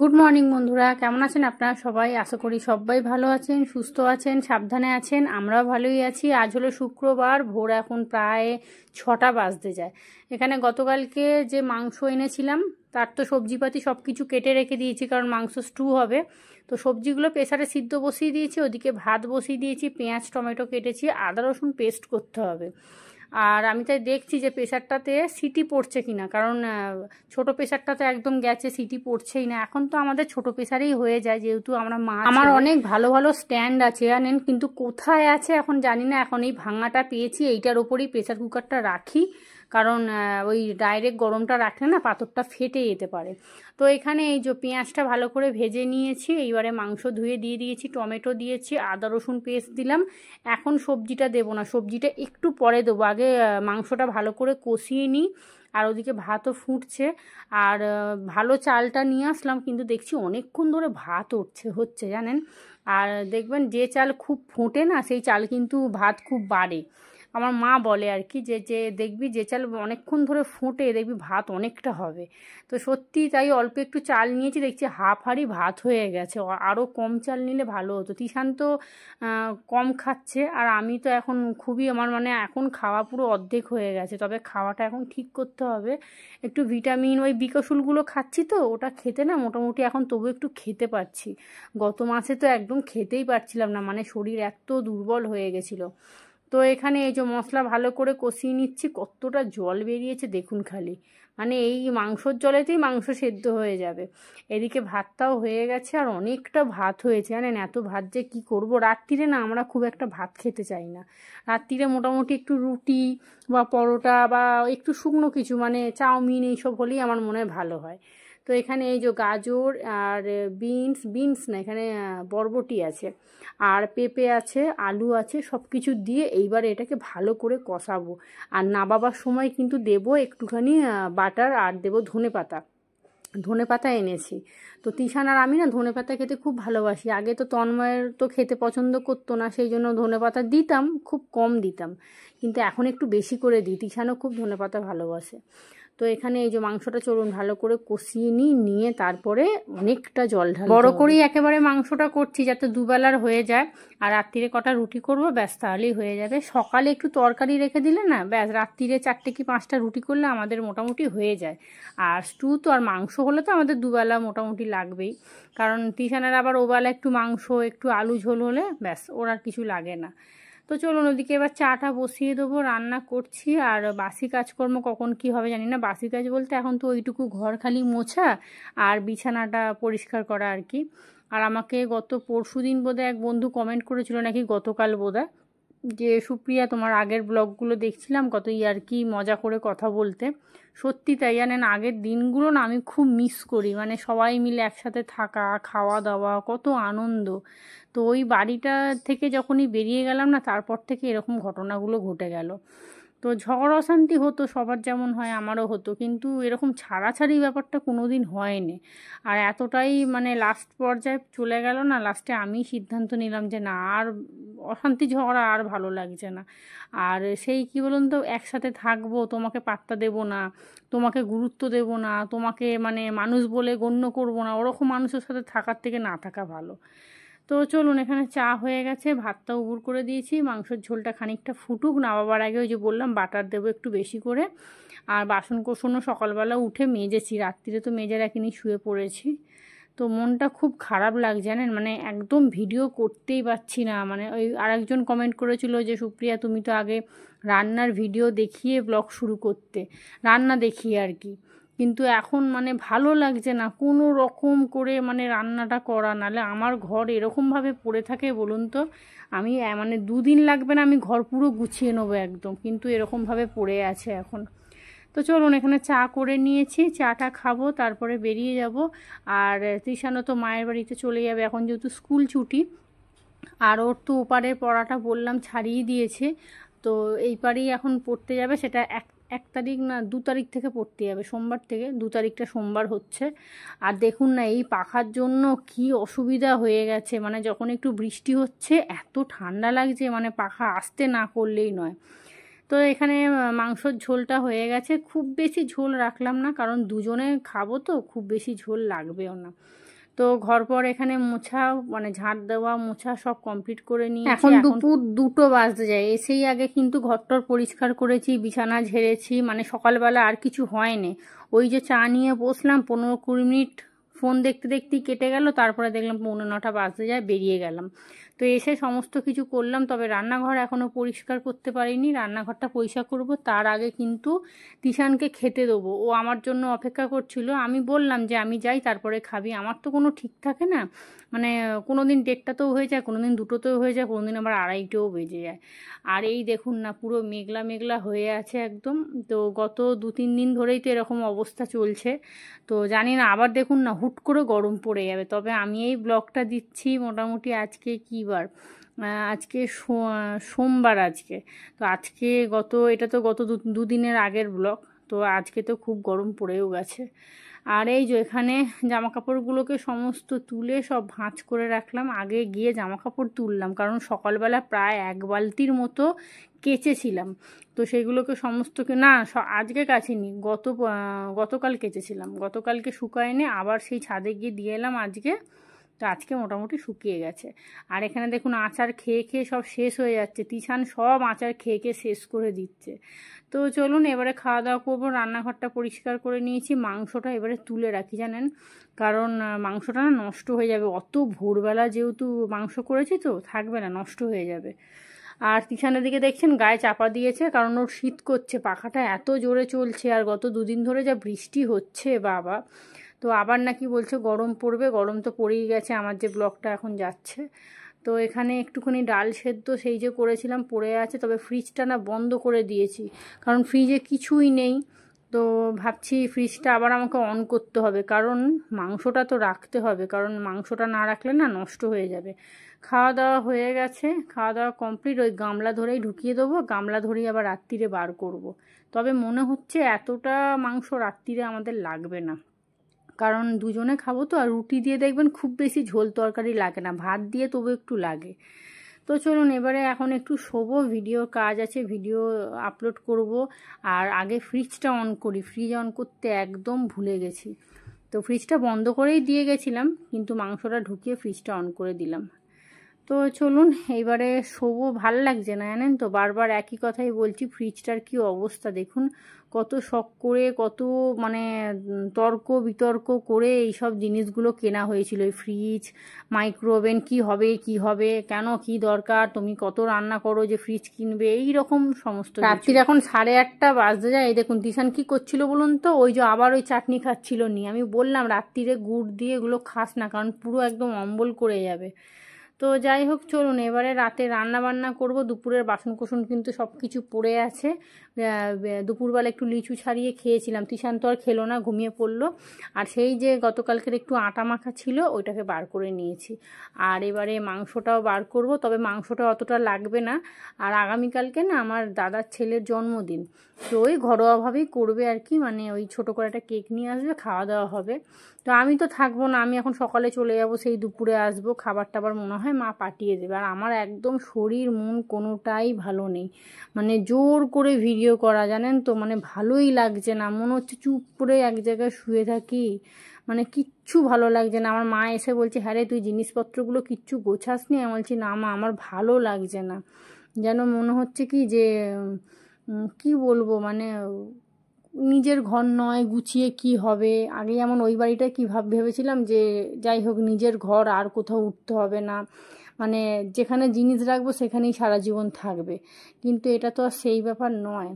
Good morning বন্ধুরা, কেমন আছেন আপনারা সবাই? আশা করি সবাই ভালো আছেন, সুস্থ আছেন, সাবধানে আছেন। আমরাও ভালোই আছি। আজ হলো শুক্রবার, ভোর এখন প্রায় 6টা বাজতে যায়। এখানে গতকালকে যে মাংস এনেছিলাম তার তো সবজিপাতি সব কিছু কেটে রেখে দিয়েছি, কারণ মাংস স্টু হবে। তো সবজিগুলো প্রেসারে সিদ্ধ বসিয়ে দিয়েছি, ওদিকে ভাত বসিয়ে দিয়েছি, পেঁয়াজ টমেটো কেটেছি, আদা রসুন পেস্ট করতে হবে। আর আমি তাই দেখছি যে প্রেসারটাতে সিটি পড়ছে কিনা, কারণ ছোট প্রেসারটাতে একদম গেছে, সিটি পড়ছেই না। এখন তো আমাদের ছোট প্রেসারেই হয়ে যায়, যেহেতু আমরা আমার অনেক ভালো ভালো স্ট্যান্ড আছে জানেন, কিন্তু কোথায় আছে এখন জানি না। এখন এই ভাঙাটা পেয়েছি, এইটার ওপরেই প্রেসার কুকারটা রাখি, কারণ ওই ডাইরেক্ট গরমটা রাখলে না পাথরটা ফেটে যেতে পারে। তো এখানে এই যে পেঁয়াজটা ভালো করে ভেজে নিয়েছি, এইবারে মাংস ধুয়ে দিয়ে দিয়েছি, টমেটো দিয়েছি, আদা রসুন পেস্ট দিলাম। এখন সবজিটা দেবো না, সবজিটা একটু পরে দেবো। আগে মাংসটা ভালো করে কষিয়ে নিই। আর ওদিকে ভাতও ফুটছে। আর ভালো চালটা নিয়ে আসলাম, কিন্তু দেখছি অনেকক্ষণ ধরে ভাত হচ্ছে জানেন। আর দেখবেন যে চাল খুব ফোটে না, সেই চাল কিন্তু ভাত খুব বাড়ে। আমার মা বলে আর কি, যে যে দেখবি যে চাল অনেকক্ষণ ধরে ফোটে দেখবি ভাত অনেকটা হবে। তো সত্যি তাই অল্প একটু চাল নিয়েছি, দেখছি হাফ হাঁড়ি ভাত হয়ে গেছে। আরও কম চাল নিলে ভালো হতো। তিশান তো কম খাচ্ছে, আর আমি তো এখন খুবই, আমার মানে এখন খাওয়া পুরো অর্ধেক হয়ে গেছে। তবে খাওয়াটা এখন ঠিক করতে হবে। একটু ভিটামিন ওই বিকশুলগুলো খাচ্ছি, তো ওটা খেতে না মোটামুটি এখন তবু একটু খেতে পারছি। গত মাসে তো একদম খেতেই পারছিলাম না, মানে শরীর এত দুর্বল হয়ে গেছিলো। তো এখানে এই যে মশলা ভালো করে কষিয়ে নিচ্ছি, কতটা জল বেরিয়েছে দেখুন খালি, মানে এই মাংসর জলেতেই মাংস সেদ্ধ হয়ে যাবে। এদিকে ভাতটাও হয়ে গেছে, আর অনেকটা ভাত হয়েছে জানেন। এত ভাত যে কি করব, রাত্রিরে না আমরা খুব একটা ভাত খেতে চাই না। রাত্রিরে মোটামুটি একটু রুটি বা পরোটা বা একটু শুকনো কিছু, মানে চাউমিন এইসব হলেই আমার মনে হয় ভালো হয়। তো এখানে এই যে গাজর আর বিনস না, এখানে বরবটি আছে, আর পেঁপে আছে, আলু আছে, সব কিছু দিয়ে এইবার এটাকে ভালো করে কষাবো। আর নাবাবার সময় কিন্তু দেবো একটুখানি বাটার, আর দেবো ধনেপাতা। ধনেপাতা এনেছি। তো তিশান আর আমি না ধনেপাতা খেতে খুব ভালোবাসি। আগে তো তন্ময়ের তো খেতে পছন্দ করতো না, সেই জন্য ধনেপাতা দিতাম, খুব কম দিতাম, কিন্তু এখন একটু বেশি করে দিই। তিশানও খুব ধনেপাতা ভালোবাসে। তো এখানে এই যে মাংসটা চলুন ভালো করে কষিয়ে নিয়ে তারপরে অনেকটা জল ঢালতে হবে। বড় করেই একেবারে মাংসটা করছি যাতে দুবেলার হয়ে যায়। আর রাত্রিরে কটা রুটি করব, ব্যাস তাহলেই হয়ে যাবে। সকালে একটু তরকারি রেখে দিলে না, ব্যাস রাত্রিরে 4টে কি 5টা রুটি করলে আমাদের মোটামুটি হয়ে যায়। আর স্টু তো আর মাংস হলে তো আমাদের দুবেলা মোটামুটি লাগবেই, কারণ তিশানের আবার ওবেলা একটু মাংস একটু আলু ঝোল হলে ব্যাস, ওর আর কিছু লাগে না। তো চলুন ওদিকে এবার চাটা বসিয়ে দেবো, রান্না করছি। আর বাসি কাজকর্ম কখন কি হবে জানি না। বাসি কাজ বলতে এখন তো ওইটুকু ঘর খালি মোছা আর বিছানাটা পরিষ্কার করা আর কি। আর আমাকে গত পরশুদিন বোধহয় এক বন্ধু কমেন্ট করেছিল, নাকি গতকাল বোধহয়, যে সুপ্রিয়া তোমার আগের ব্লগগুলো দেখছিলাম, কত ইয়ার্কি মজা করে কথা বলতে। সত্যি তাই জানেন, আগের দিনগুলো না আমি খুব মিস করি, মানে সবাই মিলে একসাথে থাকা, খাওয়া দাওয়া, কত আনন্দ। তো ওই বাড়িটা থেকে যখনই বেরিয়ে গেলাম না, তারপর থেকে এরকম ঘটনাগুলো ঘটে গেল। তো ঝড় অশান্তি হতো সবার, যেমন হয় আমারও হতো, কিন্তু এরকম ছাড়াছাড়ি ব্যাপারটা কোনো দিন হয়নি। আর এতটাই মানে লাস্ট পর্যায়ে চলে গেল না, লাস্টে আমি সিদ্ধান্ত নিলাম যে না, আর অশান্তি ঝগড়া আর ভালো লাগছে না। আর সেই কি বলুন তো, একসাথে থাকবো, তোমাকে পাত্তা দেব না, তোমাকে গুরুত্ব দেব না, তোমাকে মানে মানুষ বলে গণ্য করব না, ওরকম মানুষের সাথে থাকার থেকে না থাকা ভালো। তো চলুন, এখানে চা হয়ে গেছে, ভাতটা উবুর করে দিয়েছি, মাংসের ঝোলটা খানিকটা ফুটুক, নামাবার আগে ওই যে বললাম বাটার দেবো একটু বেশি করে। আর বাসন কোসনও সকালবেলা উঠে মেজেছি, রাত্রিরে তো মেজে রাখিনি, শুয়ে পড়েছি। তো মনটা খুব খারাপ লাগছে জানেন, মানে একদম ভিডিও করতেই পারছি না। মানে ওই আরেকজন কমেন্ট করেছিল যে সুপ্রিয়া তুমি তো আগে রান্নার ভিডিও দেখিয়ে ব্লগ শুরু করতে, রান্না দেখিয়ে আর কি, কিন্তু এখন মানে ভালো লাগছে না কোনো রকম করে মানে রান্নাটা করা। নাহলে আমার ঘর এরকমভাবে পড়ে থাকে বলুন তো, আমি মানে 2 দিন লাগবে না, আমি ঘর পুরো গুছিয়ে নেবো একদম, কিন্তু এরকমভাবে পড়ে আছে এখন। তো চলুন, এখানে চা করে নিয়েছি, চাটা খাবো, তারপরে বেরিয়ে যাব। আর তৃষানও তো মায়ের বাড়িতে চলে যাবে এখন, যেহেতু স্কুল ছুটি। আর ওর তো ওপারের পড়াটা বললাম ছাড়িয়ে দিয়েছে, তো এই পারেই এখন পড়তে যাবে। সেটা এক 1 তারিখ না 2 তারিখ থেকে পড়তে যাবে, সোমবার থেকে। 2 তারিখটা সোমবার হচ্ছে। আর দেখুন না, এই পাখার জন্য কি অসুবিধা হয়ে গেছে, মানে যখন একটু বৃষ্টি হচ্ছে এত ঠান্ডা লাগছে, মানে পাখা আসতে না করলেই নয়। তো এখানে মাংসর ঝোলটা হয়ে গেছে, খুব বেশি ঝোল রাখলাম না, কারণ দুজনে খাবো তো খুব বেশি ঝোল লাগবেও না। তো ঘর পর এখানে মোছা মানে ঝাঁট দেওয়া মোছা সব কমপ্লিট করে নিয়ে এখন দুপুর 2টো বাজতে যায়। এসেই আগে কিন্তু ঘরটর পরিষ্কার করেছি, বিছানা ঝেড়েছি, মানে সকালবেলা আর কিছু হয়নি। ওই যে চা নিয়ে বসলাম, 15-20 মিনিট ফোন দেখতে দেখতেই কেটে গেল, তারপরে দেখলাম 8:45 বাজতে যায়, বেরিয়ে গেলাম। তো এসে সমস্ত কিছু করলাম, তবে রান্নাঘর এখনও পরিষ্কার করতে পারিনি। রান্নাঘরটা পরিষ্কার করব, তার আগে কিন্তু তিশানকে খেতে দেবো। ও আমার জন্য অপেক্ষা করছিল। আমি বললাম যে আমি যাই, তারপরে খাবি। আমার তো কোনো ঠিক থাকে না, মানে কোনো দিন 1টাতেও হয়ে যায়, কোনো দিন 2টোতেও হয়ে যায়, কোনো দিন আবার 2:30ও বেজে যায়। আর এই দেখুন না, পুরো মেঘলা মেঘলা হয়ে আছে একদম। তো গত 2-3 দিন ধরেই তো এরকম অবস্থা চলছে। তো জানি না, আবার দেখুন না হুট করে গরম পড়ে যাবে। তবে আমি এই ব্লগটা দিচ্ছি মোটামুটি আজকে কী বার, আজকে সোমবার আজকে। তো আজকে এটা তো গত 2 দিনের আগের ব্লগ। তো আজকে তো খুব গরম পড়েও গেছে। আর এই যে এখানে জামা কাপড়গুলোকে সমস্ত তুলে সব ভাঁজ করে রাখলাম। আগে গিয়ে জামা কাপড় তুললাম, কারণ সকালবেলা প্রায় 1 বালতির মতো কেচেছিলাম। তো সেগুলোকে সমস্তকে না আজকে কাচিনি, গতকাল কেচেছিলাম। গতকালকে শুকায়নি, আবার সেই ছাদে গিয়ে দিয়ে এলাম আজকে। তো আজকে মোটামুটি শুকিয়ে গেছে। আর এখানে দেখুন আচার খেয়ে খেয়ে সব শেষ হয়ে যাচ্ছে। তিশান সব আচার খেয়ে খেয়ে শেষ করে দিচ্ছে। তো চলুন এবারে খাওয়া দাওয়া করবো। রান্নাঘরটা পরিষ্কার করে নিয়েছি, মাংসটা এবারে তুলে রাখি জানেন, কারণ মাংসটা না নষ্ট হয়ে যাবে। অত ভোরবেলা যেহেতু মাংস করেছি, তো থাকবে না, নষ্ট হয়ে যাবে। আর তিশানের দিকে দেখছেন গায়ে চাপা দিয়েছে, কারণ ওর শীত করছে, পাখাটা এত জোরে চলছে। আর গত 2 দিন ধরে যা বৃষ্টি হচ্ছে বাবা, তো আবার নাকি বলছে গরম পড়বে। গরম তো পড়েই গেছে, আমার যে ব্লগটা এখন যাচ্ছে। তো এখানে একটুখানি ডাল সেদ্ধ সেই যে করেছিলাম পড়ে আছে, তবে ফ্রিজটা না বন্ধ করে দিয়েছি, কারণ ফ্রিজে কিছুই নেই। তো ভাবছি ফ্রিজটা আবার আমাকে অন করতে হবে, কারণ মাংসটা তো রাখতে হবে, কারণ মাংসটা না রাখলে না নষ্ট হয়ে যাবে। খাওয়া দাওয়া হয়ে গেছে, খাওয়া দাওয়া কমপ্লিট। ওই গামলা ধরেই ঢুকিয়ে দেবো, গামলা ধরেই আবার রাত্রিরে বার করব। তবে মনে হচ্ছে এতটা মাংস রাত্রিরে আমাদের লাগবে না, কারণ দুজনে খাবো তো। আর রুটি দিয়ে দেখবেন খুব বেশি ঝোল তরকারি লাগে না, ভাত দিয়ে তবু একটু লাগে। তো চলুন এবারে এখন একটু শোবো, ভিডিওর কাজ আছে, ভিডিও আপলোড করব। আর আগে ফ্রিজটা অন করি, ফ্রিজ অন করতে একদম ভুলে গেছি। তো ফ্রিজটা বন্ধ করেই দিয়ে গেছিলাম, কিন্তু মাংসটা ঢুকিয়ে ফ্রিজটা অন করে দিলাম। তো চলুন এইবারে শোবো। ভাল লাগছে না জানেন তো, বারবার একই কথাই বলছি। ফ্রিজটার কি অবস্থা দেখুন, কত শখ করে, কত মানে তর্ক বিতর্ক করে এইসব জিনিসগুলো কেনা হয়েছিল। এই ফ্রিজ, মাইক্রোওভেন, কি হবে কি হবে, কেন কি দরকার, তুমি কত রান্না করো যে ফ্রিজ কিনবে, এই রকম সমস্ত। রাত্রির এখন 8:30 বাজতে যায়। এই দেখুন তিশান কি করছিল বলুন তো, ওই যে আবার ওই চাটনি খাচ্ছিল নি। আমি বললাম রাত্রিরে গুড় দিয়ে এগুলো খাস না, কারণ পুরো একদম অম্বল করে যাবে। তো যাই হোক চলুন এবারে রাতে রান্না বান্না করব। দুপুরের বাসন কোসন কিন্তু সব কিছু পড়ে আছে। দুপুরবেলা একটু লিচু ছাড়িয়ে খেয়েছিলাম, তিশান তো আর খেলো না, ঘুমিয়ে পড়লো। আর সেই যে গতকালকের একটু আটা মাখা ছিল, ওইটাকে বার করে নিয়েছি। আর এবারে মাংসটাও বার করব, তবে মাংসটা অতটা লাগবে না। আর আগামীকালকে না আমার দাদার ছেলের জন্মদিন, তো ওই ঘরোয়াভাবেই করবে আর কি, মানে ওই ছোটো করে একটা কেক নিয়ে আসবে, খাওয়া দাওয়া হবে। তো আমি তো থাকবো না, আমি এখন সকালে চলে যাব, সেই দুপুরে আসবো। খাবার টাবার মনে হয় মা পাঠিয়ে দেবে। আর আমার একদম শরীর মন কোনোটাই ভালো নেই, মানে জোর করে ভিডিও করা জানেন তো, মানে ভালোই লাগছে না, মনে হচ্ছে চুপ করে এক জায়গায় শুয়ে থাকি, মানে কিচ্ছু ভালো লাগছে না। আমার মা এসে বলছে হ্যাঁ রে তুই জিনিসপত্রগুলো কিচ্ছু গোছাস নি? আমি বলছি না মা, আমার ভালো লাগছে না। যেন মনে হচ্ছে কি যে কি বলবো, মানে নিজের ঘর নয়, গুছিয়ে কি হবে। আগে যেমন ওই বাড়িটা কী ভেবেছিলাম যে যাই হোক নিজের ঘর, আর কোথাও উঠতে হবে না, মানে যেখানে জিনিস রাখবো সেখানেই সারা জীবন থাকবে। কিন্তু এটা তো আর সেই ব্যাপার নয়।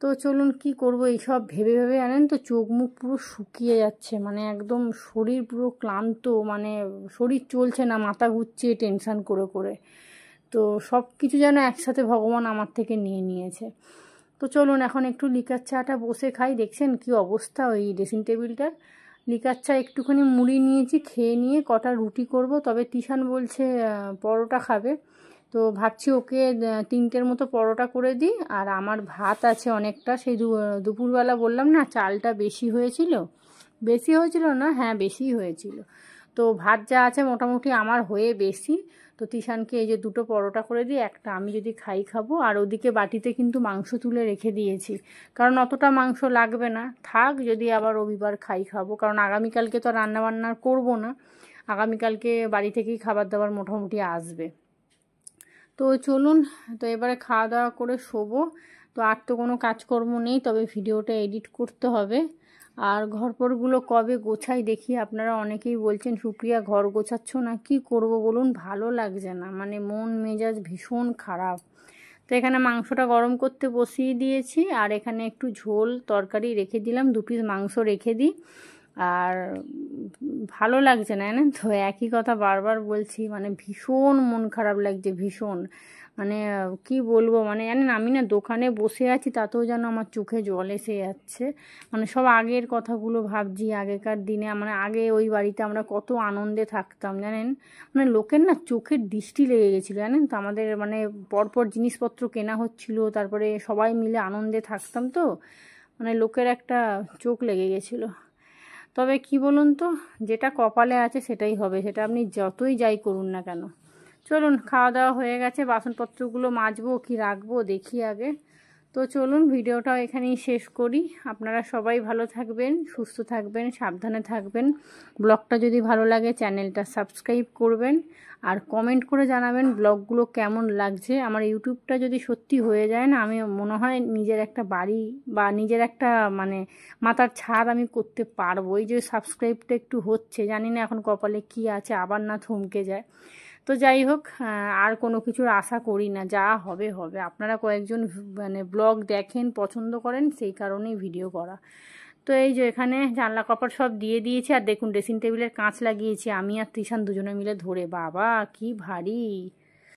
তো চলুন কি করব, এইসব ভেবে ভেবে জানেন তো চোখ মুখ পুরো শুকিয়ে যাচ্ছে, মানে একদম শরীর পুরো ক্লান্ত, মানে শরীর চলছে না, মাথা ঘুরছে টেনশান করে করে। তো সব কিছু যেন একসাথে ভগবান আমার থেকে নিয়ে নিয়েছে। তো চলুন এখন একটু লিকার চাটা বসে খাই। দেখছেন কি অবস্থা ওই ড্রেসিং টেবিলটার। লিকার চা একটুখানি মুড়ি নিয়েছি, খেয়ে নিয়ে কটা রুটি করব। তবে তিশান বলছে পরোটা খাবে, তো ভাবছি ওকে 3টের মতো পরোটা করে দিই। আর আমার ভাত আছে অনেকটা, সেই দুপুরবেলা বললাম না চালটা বেশি হয়েছিল, বেশি হয়েছিল না, হ্যাঁ বেশিই হয়েছিল। তো ভাত যা আছে মোটামুটি আমার হয়ে বেশি। তো তিশানকে এই যে 2টো পরোটা করে দিই, একটা আমি যদি খাবো। আর ওদিকে বাটিতে কিন্তু মাংস তুলে রেখে দিয়েছি, কারণ অতটা মাংস লাগবে না, থাক, যদি আবার রবিবার খাবো, কারণ আগামীকালকে তো রান্না বান্না করবো না। আগামীকালকে বাড়ি থেকেই খাবার দাবার মোটামুটি আসবে। তো চলুন, তো এবারে খাওয়া দাওয়া করে শোবো। তো আর তো কোনো কাজকর্ম নেই, তবে ভিডিওটা এডিট করতে হবে। আর ঘরপরগুলো কবে গোছাই দেখি। আপনারা অনেকেই বলছেন সুপ্রিয়া ঘর গোছাচ্ছ না, কি করব বলুন, ভালো লাগছে না, মানে মন মেজাজ ভীষণ খারাপ। তো এখানে মাংসটা গরম করতে বসিয়ে দিয়েছি, আর এখানে একটু ঝোল তরকারি রেখে দিলাম, 2 পিস মাংস রেখে দিই। আর ভালো লাগছে না, জানেন তো, একই কথা বারবার বলছি, মানে ভীষণ মন খারাপ লাগছে, ভীষণ, মানে কি বলবো, মানে জানেন আমি না দোকানে বসে আছি, তাতেও যেন আমার চোখে জল এসে যাচ্ছে। মানে সব আগের কথাগুলো ভাবছি, আগেকার দিনে, মানে আগে ওই বাড়িতে আমরা কত আনন্দে থাকতাম জানেন। মানে লোকের না চোখের দৃষ্টি লেগে গেছিলো জানেন তো, আমাদের মানে পরপর জিনিসপত্র কেনা হচ্ছিলো, তারপরে সবাই মিলে আনন্দে থাকতাম, তো মানে লোকের একটা চোখ লেগে গেছিলো। তবে কি বলুন তো, যেটা কপালে আছে সেটাই হবে, সেটা আপনি যতই যাই করুন না কেন। চলুন, খাওয়া দাওয়া হয়ে গেছে, বাসনপত্রগুলো মাজবো কি রাখবো দেখি আগে। তো চলুন, ভিডিওটাও এখানেই শেষ করি। আপনারা সবাই ভালো থাকবেন, সুস্থ থাকবেন, সাবধানে থাকবেন। ব্লগটা যদি ভালো লাগে চ্যানেলটা সাবস্ক্রাইব করবেন, আর কমেন্ট করে জানাবেন ব্লগগুলো কেমন লাগছে। আমার ইউটিউবটা যদি সত্যি হয়ে যায় না, আমি মনে হয় নিজের একটা বাড়ি বা নিজের একটা মানে মাথার ছাদ আমি করতে পারবো। এই যে সাবস্ক্রাইবটা একটু হচ্ছে, জানি না এখন কপালে কি আছে, আবার না থমকে যায়। তো যাই হোক, আর কোনো কিছুর আশা করি না, যা হবে হবে। আপনারা কয়েকজন মানে ব্লগ দেখেন, পছন্দ করেন, সেই কারণেই ভিডিও করা। তো এই যে এখানে জানলা কপাট সব দিয়ে দিয়েছি, আর দেখুন ড্রেসিং টেবিলের কাঁচ লাগিয়েছি আমি আর তৃষান দুজনে মিলে ধরে, বাবা কি ভারী।